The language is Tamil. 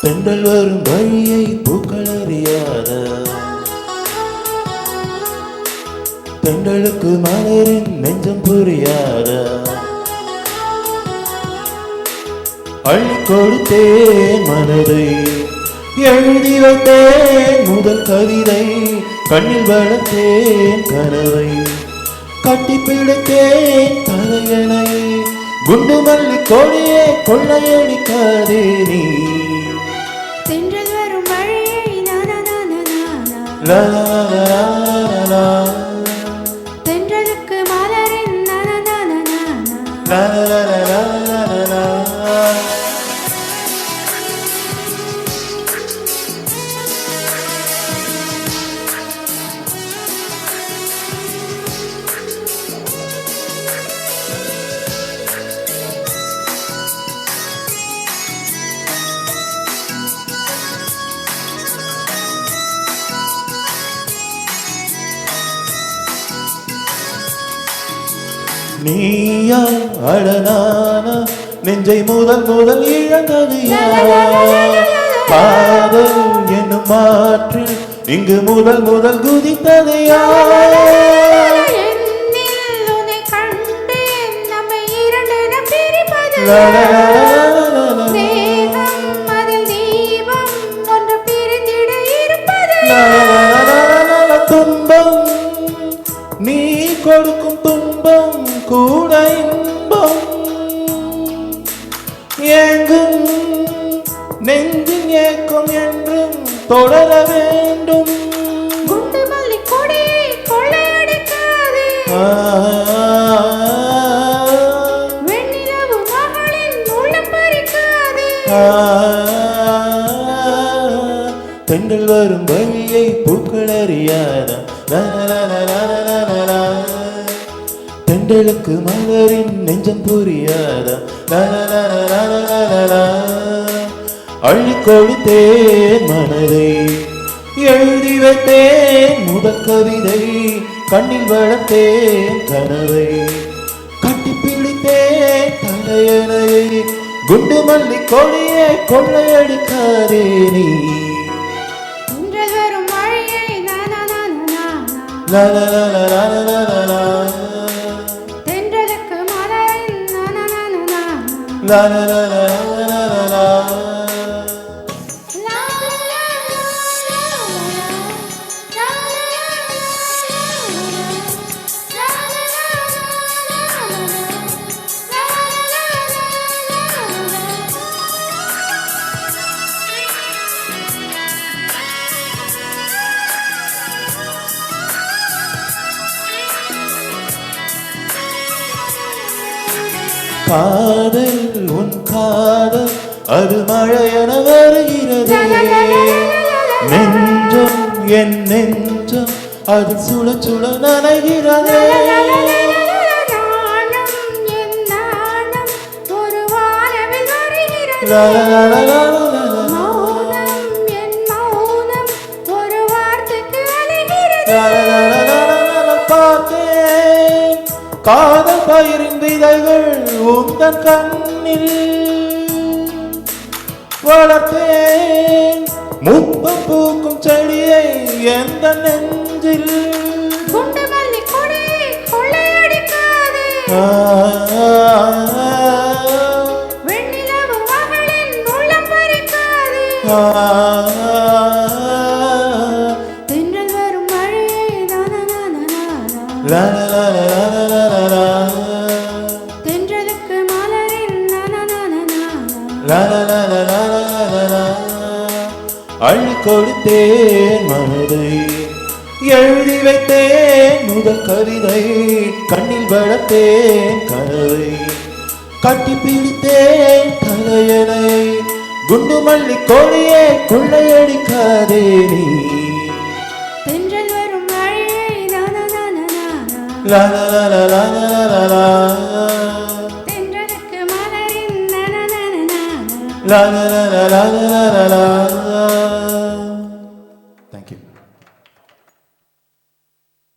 தென்றல் வரும் வழியை பூக்கள் அறியாத தென்றலுக்கு மலரின் நெஞ்சம் புரியாத அள்ளி கொடுத்தேன் மனதை எழுதி வைத்தேன் முதல் கவிதை கண்ணில் வளர்த்தேன் கனவை கட்டி பிடித்தேன் தலையணை குண்டு மல்லி கொடியே கொள்ளையடிக்காதே நீ தென்றல் வரும் மழையை தென்றலுக்கு மலரின் நீயா அழனானா நெஞ்சை முதல் முதல் இழந்தது காதல் என்னும் மாற்றில் இங்கு முதல் முதல் குதித்தது துன்பம் நீ கொடுக்கும் துன்பம் கூட இன்பம் ஏங்கும் நெஞ்சின் ஏக்கம் என்றும் தொடர வேண்டும் குண்டு மல்லி கொடியை கொள்ளையடிக்காதே வெண்ணிலவு மகளின் உள்ளம் பறிக்காதே தென்றல் வரும் வழியை பூக்கள் அறியாத தென்றலுக்கு மலரின் நெஞ்சம் புரியாத அள்ளி கொடுத்தேன் மனதை எழுதி வைத்தேன் முதல் கவிதை கண்ணில் வளர்த்தேன் கனவை கட்டி பிடித்தேன் தலையணை குண்டு மல்லி கொடியே கொள்ளையடிக்காதே நீ தென்றலுக்கு மலரின் காதல் உன் காதல் அது மழையென வருகிறது நெஞ்சம் என் நெஞ்சம் அது சுட சுட நனைகிறது பார்த்தேன் காதல் பயிரின் விதைகள் உந்தன் கண்ணில் வளர்த்தேன் முத்தம் பூக்கும் செடியை எந்த நெஞ்சில் குண்டு மல்லி கொடியை கொள்ளையடிக்காதே வெண்ணிலவு மகளின் உள்ளம் பறிக்காதே தென்றல் வரும் மழையை தென்றலுக்கு மலரின் அள்ளி கொடுத்தேன் மனதை எழுதி வைத்தேன் முதல் கவிதை கண்ணில் வளர்த்தேன் கனவை கட்டி பிடித்தேன் தலையணை குண்டு மல்லி கொடியே கொள்ளையடிக்காதே நீ தென்றல் வரும் மழையை தென்றலுக்கு மலரின் la la la la la la la la